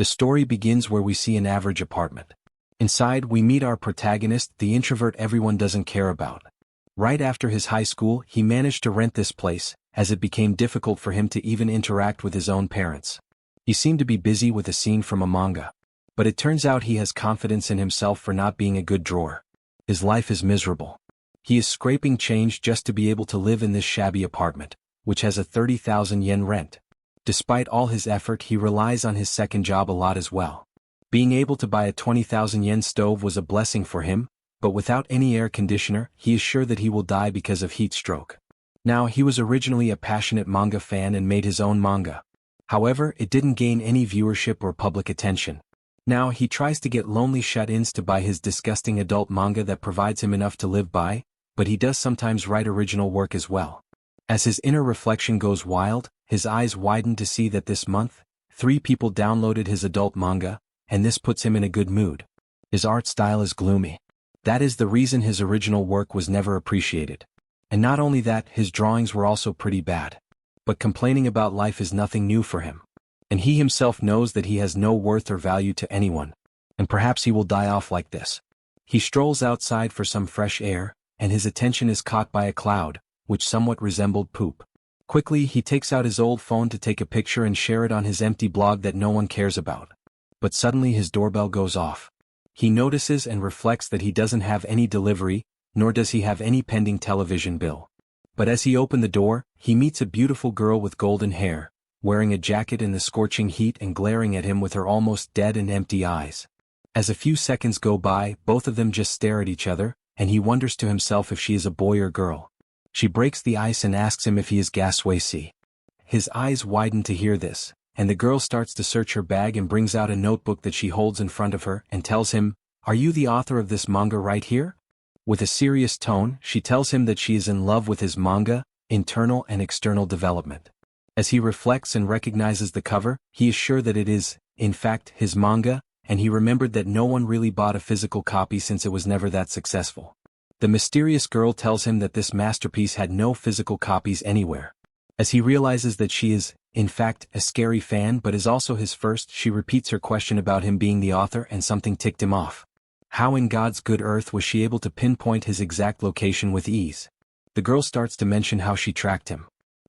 The story begins where we see an average apartment. Inside, we meet our protagonist, the introvert everyone doesn't care about. Right after his high school, he managed to rent this place, as it became difficult for him to even interact with his own parents. He seemed to be busy with a scene from a manga. But it turns out he has confidence in himself for not being a good drawer. His life is miserable. He is scraping change just to be able to live in this shabby apartment, which has a 30,000 yen rent. Despite all his effort, he relies on his second job a lot as well. Being able to buy a 20,000 yen stove was a blessing for him, but without any air conditioner, he is sure that he will die because of heat stroke. Now, he was originally a passionate manga fan and made his own manga. However, it didn't gain any viewership or public attention. Now, he tries to get lonely shut-ins to buy his disgusting adult manga that provides him enough to live by, but he does sometimes write original work as well. As his inner reflection goes wild, his eyes widen to see that this month, 3 people downloaded his adult manga, and this puts him in a good mood. His art style is gloomy. That is the reason his original work was never appreciated. And not only that, his drawings were also pretty bad. But complaining about life is nothing new for him. And he himself knows that he has no worth or value to anyone. And perhaps he will die off like this. He strolls outside for some fresh air, and his attention is caught by a cloud, which somewhat resembled poop. Quickly, he takes out his old phone to take a picture and share it on his empty blog that no one cares about. But suddenly his doorbell goes off. He notices and reflects that he doesn't have any delivery, nor does he have any pending television bill. But as he opens the door, he meets a beautiful girl with golden hair, wearing a jacket in the scorching heat and glaring at him with her almost dead and empty eyes. As a few seconds go by, both of them just stare at each other, and he wonders to himself if she is a boy or girl. She breaks the ice and asks him if he is Gasway. His eyes widen to hear this, and the girl starts to search her bag and brings out a notebook that she holds in front of her and tells him, "Are you the author of this manga right here?" With a serious tone, she tells him that she is in love with his manga, internal and external development. As he reflects and recognizes the cover, he is sure that it is, in fact, his manga, and he remembered that no one really bought a physical copy since it was never that successful. The mysterious girl tells him that this masterpiece had no physical copies anywhere. As he realizes that she is, in fact, a scary fan but is also his first, she repeats her question about him being the author and something ticked him off. How in God's good earth was she able to pinpoint his exact location with ease? The girl starts to mention how she tracked him.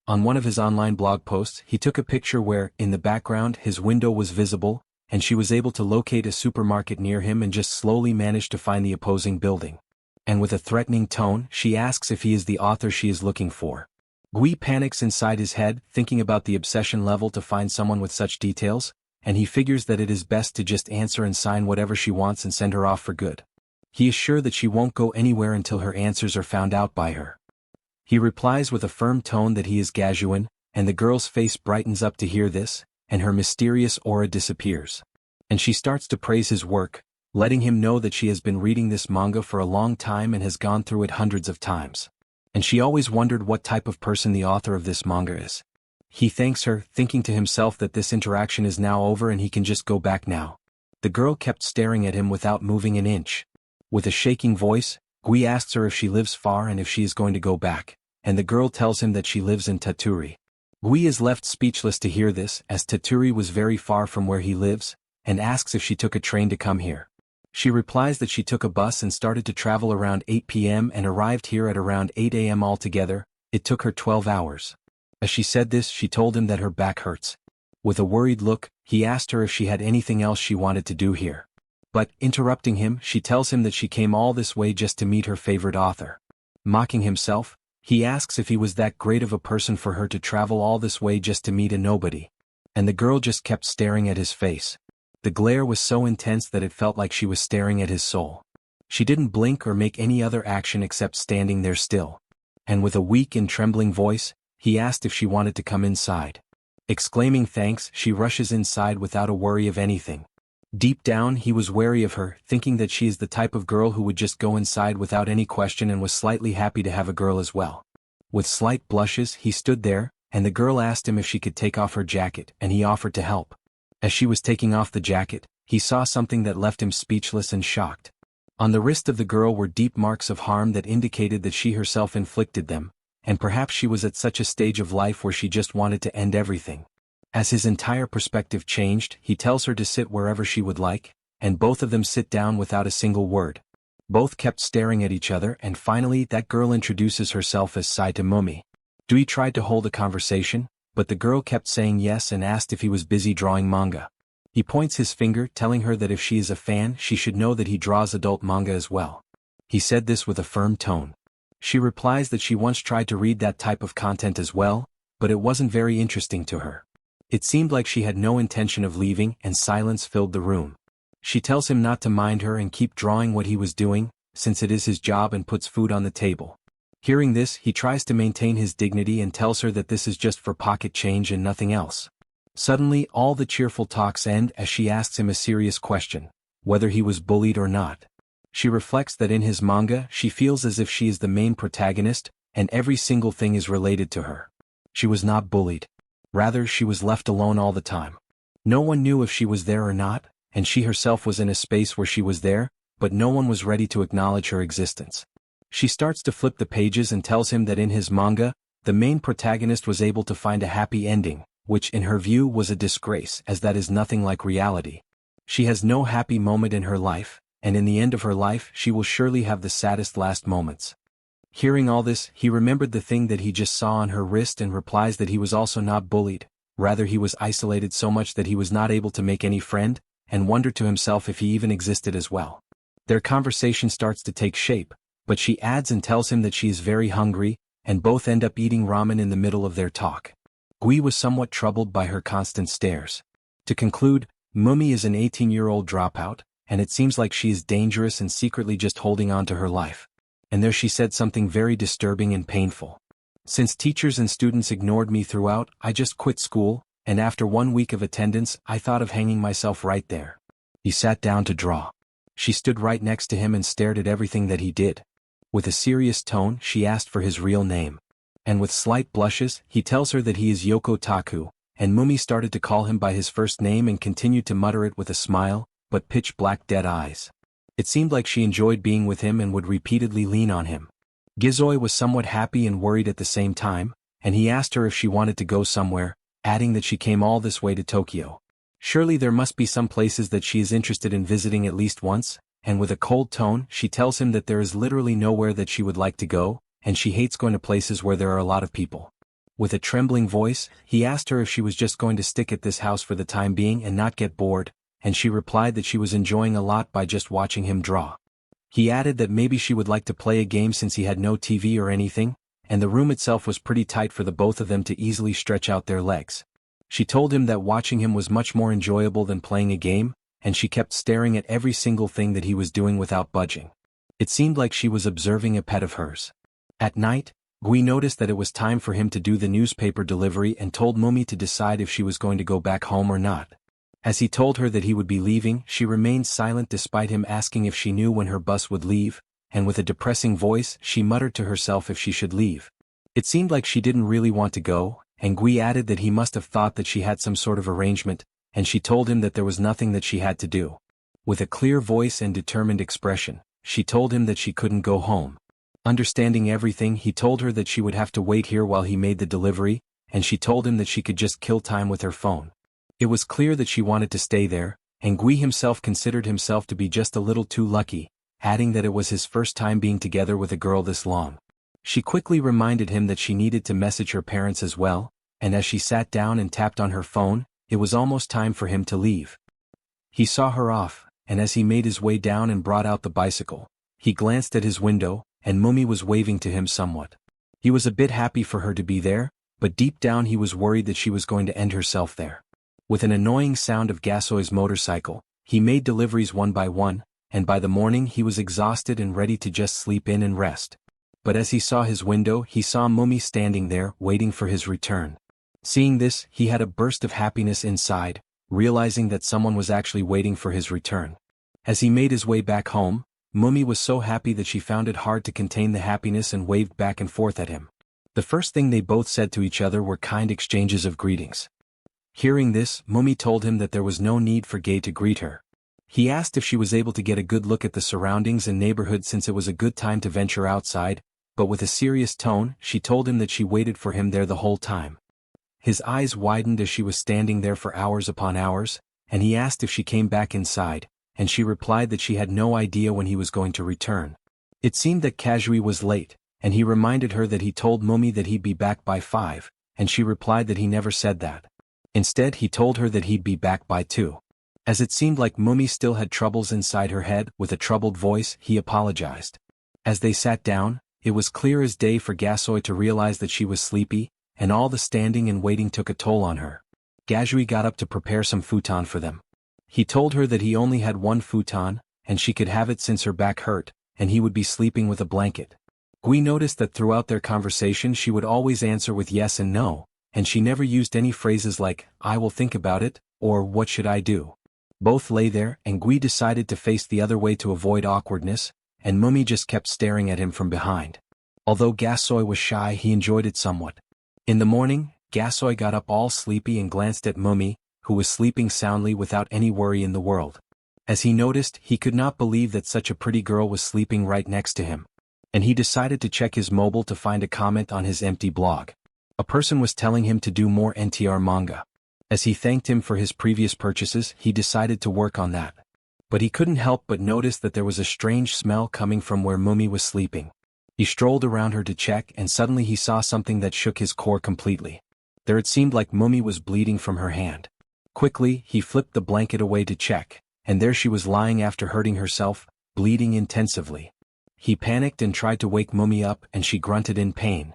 On one of his online blog posts, he took a picture where, in the background, his window was visible, and she was able to locate a supermarket near him and just slowly managed to find the opposing building. And with a threatening tone, she asks if he is the author she is looking for. Gui panics inside his head, thinking about the obsession level to find someone with such details, and he figures that it is best to just answer and sign whatever she wants and send her off for good. He is sure that she won't go anywhere until her answers are found out by her. He replies with a firm tone that he is Gajuan, and the girl's face brightens up to hear this, and her mysterious aura disappears. And she starts to praise his work, letting him know that she has been reading this manga for a long time and has gone through it hundreds of times. And she always wondered what type of person the author of this manga is. He thanks her, thinking to himself that this interaction is now over and he can just go back now. The girl kept staring at him without moving an inch. With a shaking voice, Gui asks her if she lives far and if she is going to go back, and the girl tells him that she lives in Taturi. Gui is left speechless to hear this, as Taturi was very far from where he lives, and asks if she took a train to come here. She replies that she took a bus and started to travel around 8 p.m. and arrived here at around 8 a.m. altogether. It took her 12 hours. As she said this, she told him that her back hurts. With a worried look, he asked her if she had anything else she wanted to do here. But, interrupting him, she tells him that she came all this way just to meet her favorite author. Mocking himself, he asks if he was that great of a person for her to travel all this way just to meet a nobody. And the girl just kept staring at his face. The glare was so intense that it felt like she was staring at his soul. She didn't blink or make any other action except standing there still. And with a weak and trembling voice, he asked if she wanted to come inside. Exclaiming thanks, she rushes inside without a worry of anything. Deep down, he was wary of her, thinking that she is the type of girl who would just go inside without any question, and was slightly happy to have a girl as well. With slight blushes, he stood there, and the girl asked him if she could take off her jacket, and he offered to help. As she was taking off the jacket, he saw something that left him speechless and shocked. On the wrist of the girl were deep marks of harm that indicated that she herself inflicted them, and perhaps she was at such a stage of life where she just wanted to end everything. As his entire perspective changed, he tells her to sit wherever she would like, and both of them sit down without a single word. Both kept staring at each other, and finally that girl introduces herself as Sai to Mumi. Dewey tried to hold a conversation, but the girl kept saying yes and asked if he was busy drawing manga. He points his finger, telling her that if she is a fan, she should know that he draws adult manga as well. He said this with a firm tone. She replies that she once tried to read that type of content as well, but it wasn't very interesting to her. It seemed like she had no intention of leaving, and silence filled the room. She tells him not to mind her and keep drawing what he was doing, since it is his job, and puts food on the table. Hearing this, he tries to maintain his dignity and tells her that this is just for pocket change and nothing else. Suddenly, all the cheerful talks end as she asks him a serious question, whether he was bullied or not. She reflects that in his manga, she feels as if she is the main protagonist, and every single thing is related to her. She was not bullied. Rather, she was left alone all the time. No one knew if she was there or not, and she herself was in a space where she was there, but no one was ready to acknowledge her existence. She starts to flip the pages and tells him that in his manga, the main protagonist was able to find a happy ending, which in her view was a disgrace, as that is nothing like reality. She has no happy moment in her life, and in the end of her life she will surely have the saddest last moments. Hearing all this, he remembered the thing that he just saw on her wrist and replies that he was also not bullied, rather he was isolated so much that he was not able to make any friend, and wondered to himself if he even existed as well. Their conversation starts to take shape, but she adds and tells him that she is very hungry, and both end up eating ramen in the middle of their talk. Gui was somewhat troubled by her constant stares. To conclude, Mumi is an 18-year-old dropout, and it seems like she is dangerous and secretly just holding on to her life. And there she said something very disturbing and painful. Since teachers and students ignored me throughout, I just quit school, and after 1 week of attendance, I thought of hanging myself right there. He sat down to draw. She stood right next to him and stared at everything that he did. With a serious tone, she asked for his real name. And with slight blushes, he tells her that he is Yoko Taku, and Mumi started to call him by his first name and continued to mutter it with a smile, but pitch-black dead eyes. It seemed like she enjoyed being with him and would repeatedly lean on him. Gizoi was somewhat happy and worried at the same time, and he asked her if she wanted to go somewhere, adding that she came all this way to Tokyo. Surely there must be some places that she is interested in visiting at least once, and with a cold tone, she tells him that there is literally nowhere that she would like to go, and she hates going to places where there are a lot of people. With a trembling voice, he asked her if she was just going to stick at this house for the time being and not get bored, and she replied that she was enjoying a lot by just watching him draw. He added that maybe she would like to play a game since he had no TV or anything, and the room itself was pretty tight for the both of them to easily stretch out their legs. She told him that watching him was much more enjoyable than playing a game, and she kept staring at every single thing that he was doing without budging. It seemed like she was observing a pet of hers. At night, Gui noticed that it was time for him to do the newspaper delivery and told Mumi to decide if she was going to go back home or not. As he told her that he would be leaving, she remained silent despite him asking if she knew when her bus would leave, and with a depressing voice, she muttered to herself if she should leave. It seemed like she didn't really want to go, and Gui added that he must have thought that she had some sort of arrangement, and she told him that there was nothing that she had to do. With a clear voice and determined expression, she told him that she couldn't go home. Understanding everything, he told her that she would have to wait here while he made the delivery, and she told him that she could just kill time with her phone. It was clear that she wanted to stay there, and Gui himself considered himself to be just a little too lucky, adding that it was his first time being together with a girl this long. She quickly reminded him that she needed to message her parents as well, and as she sat down and tapped on her phone, it was almost time for him to leave. He saw her off, and as he made his way down and brought out the bicycle, he glanced at his window, and Mumi was waving to him somewhat. He was a bit happy for her to be there, but deep down he was worried that she was going to end herself there. With an annoying sound of Gasoi's motorcycle, he made deliveries one by one, and by the morning he was exhausted and ready to just sleep in and rest. But as he saw his window, he saw Mumi standing there, waiting for his return. Seeing this, he had a burst of happiness inside, realizing that someone was actually waiting for his return. As he made his way back home, Mumi was so happy that she found it hard to contain the happiness and waved back and forth at him. The first thing they both said to each other were kind exchanges of greetings. Hearing this, Mumi told him that there was no need for Gay to greet her. He asked if she was able to get a good look at the surroundings and neighborhood since it was a good time to venture outside, but with a serious tone, she told him that she waited for him there the whole time. His eyes widened as she was standing there for hours upon hours, and he asked if she came back inside, and she replied that she had no idea when he was going to return. It seemed that Kazui was late, and he reminded her that he told Mumi that he'd be back by 5, and she replied that he never said that. Instead he told her that he'd be back by 2. As it seemed like Mumi still had troubles inside her head, with a troubled voice, he apologized. As they sat down, it was clear as day for Gasoi to realize that she was sleepy, and all the standing and waiting took a toll on her. Kazui got up to prepare some futon for them. He told her that he only had one futon, and she could have it since her back hurt, and he would be sleeping with a blanket. Gui noticed that throughout their conversation she would always answer with yes and no, and she never used any phrases like, "I will think about it," or "What should I do?" Both lay there, and Gui decided to face the other way to avoid awkwardness, and Mumi just kept staring at him from behind. Although Gasoi was shy, he enjoyed it somewhat. In the morning, Gasoi got up all sleepy and glanced at Mumi, who was sleeping soundly without any worry in the world. As he noticed, he could not believe that such a pretty girl was sleeping right next to him. And he decided to check his mobile to find a comment on his empty blog. A person was telling him to do more NTR manga. As he thanked him for his previous purchases, he decided to work on that. But he couldn't help but notice that there was a strange smell coming from where Mumi was sleeping. He strolled around her to check, and suddenly he saw something that shook his core completely. There it seemed like Mumi was bleeding from her hand. Quickly, he flipped the blanket away to check, and there she was lying after hurting herself, bleeding intensively. He panicked and tried to wake Mumi up, and she grunted in pain.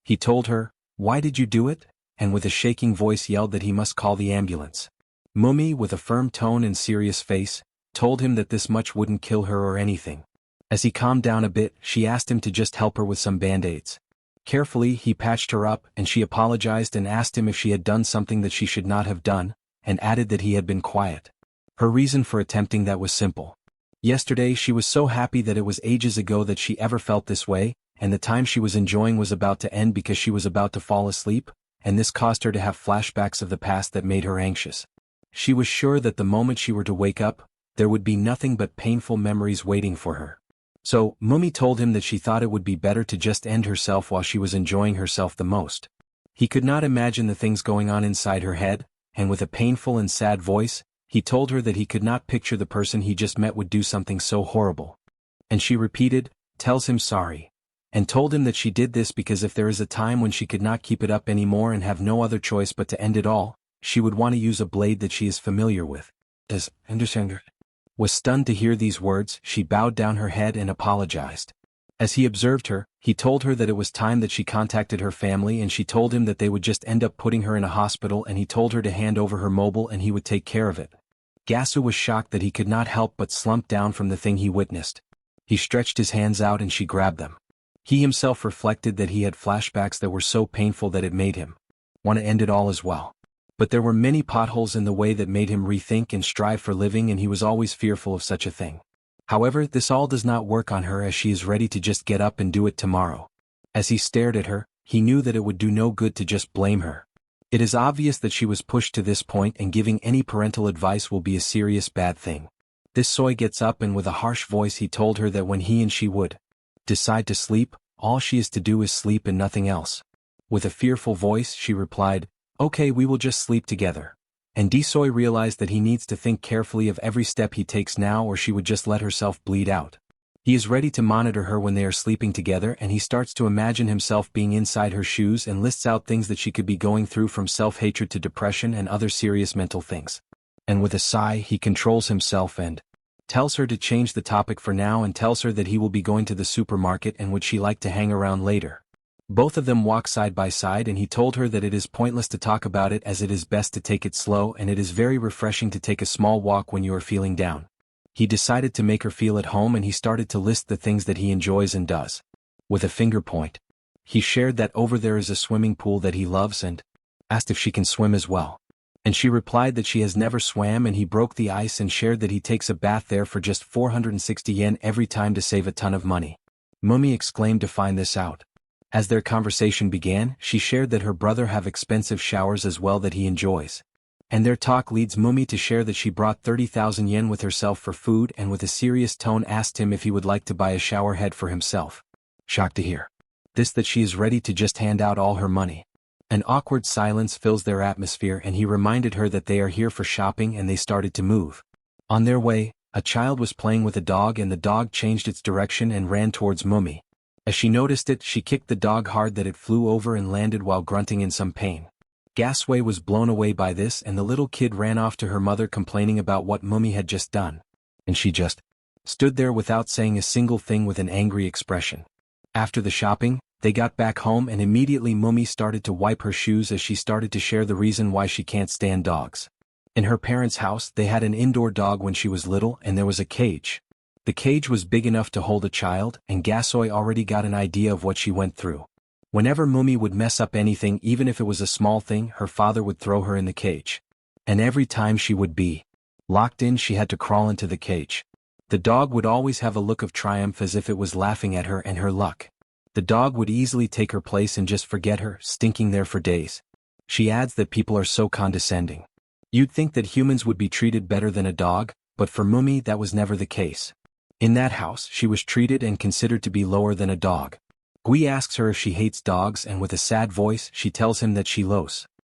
He told her, "Why did you do it?" and with a shaking voice yelled that he must call the ambulance. Mumi, with a firm tone and serious face, told him that this much wouldn't kill her or anything. As he calmed down a bit, she asked him to just help her with some band-aids. Carefully, he patched her up, and she apologized and asked him if she had done something that she should not have done, and added that he had been quiet. Her reason for attempting that was simple. Yesterday she was so happy that it was ages ago that she ever felt this way, and the time she was enjoying was about to end because she was about to fall asleep, and this caused her to have flashbacks of the past that made her anxious. She was sure that the moment she were to wake up, there would be nothing but painful memories waiting for her. So, Mumi told him that she thought it would be better to just end herself while she was enjoying herself the most. He could not imagine the things going on inside her head, and with a painful and sad voice, he told her that he could not picture the person he just met would do something so horrible. And she repeated, tells him sorry, and told him that she did this because if there is a time when she could not keep it up anymore and have no other choice but to end it all, she would want to use a blade that she is familiar with. Does understand? Was stunned to hear these words, she bowed down her head and apologized. As he observed her, he told her that it was time that she contacted her family, and she told him that they would just end up putting her in a hospital, and he told her to hand over her mobile and he would take care of it. Gasu was shocked that he could not help but slump down from the thing he witnessed. He stretched his hands out and she grabbed them. He himself reflected that he had flashbacks that were so painful that it made him want to end it all as well. But there were many potholes in the way that made him rethink and strive for living, and he was always fearful of such a thing. However, this all does not work on her, as she is ready to just get up and do it tomorrow. As he stared at her, he knew that it would do no good to just blame her. It is obvious that she was pushed to this point, and giving any parental advice will be a serious bad thing. This soy gets up, and with a harsh voice he told her that when he and she would decide to sleep, all she is to do is sleep and nothing else. With a fearful voice she replied, "Okay, we will just sleep together." And Desoy realized that he needs to think carefully of every step he takes now, or she would just let herself bleed out. He is ready to monitor her when they are sleeping together, and he starts to imagine himself being inside her shoes and lists out things that she could be going through, from self-hatred to depression and other serious mental things. And with a sigh he controls himself and tells her to change the topic for now, and tells her that he will be going to the supermarket and would she like to hang around later. Both of them walk side by side, and he told her that it is pointless to talk about it, as it is best to take it slow, and it is very refreshing to take a small walk when you are feeling down. He decided to make her feel at home, and he started to list the things that he enjoys and does. With a finger point, he shared that over there is a swimming pool that he loves, and asked if she can swim as well. And she replied that she has never swam, and he broke the ice and shared that he takes a bath there for just 460 yen every time to save a ton of money. Mumi exclaimed to find this out. As their conversation began, she shared that her brother have expensive showers as well that he enjoys. And their talk leads Mumi to share that she brought 30,000 yen with herself for food, and with a serious tone asked him if he would like to buy a shower head for himself. Shocked to hear this, that she is ready to just hand out all her money. An awkward silence fills their atmosphere and he reminded her that they are here for shopping and they started to move. On their way, a child was playing with a dog and the dog changed its direction and ran towards Mummy. As she noticed it, she kicked the dog hard that it flew over and landed while grunting in some pain. Gasway was blown away by this and the little kid ran off to her mother complaining about what Mummy had just done. And she just stood there without saying a single thing with an angry expression. After the shopping, they got back home and immediately Mummy started to wipe her shoes as she started to share the reason why she can't stand dogs. In her parents' house, they had an indoor dog when she was little and there was a cage. The cage was big enough to hold a child and Gasoy already got an idea of what she went through. Whenever Mummy would mess up anything, even if it was a small thing, her father would throw her in the cage. And every time she would be locked in, she had to crawl into the cage. The dog would always have a look of triumph as if it was laughing at her and her luck. The dog would easily take her place and just forget her, stinking there for days. She adds that people are so condescending. You'd think that humans would be treated better than a dog, but for Mummy that was never the case. In that house, she was treated and considered to be lower than a dog. Gui asks her if she hates dogs and with a sad voice she tells him that she loves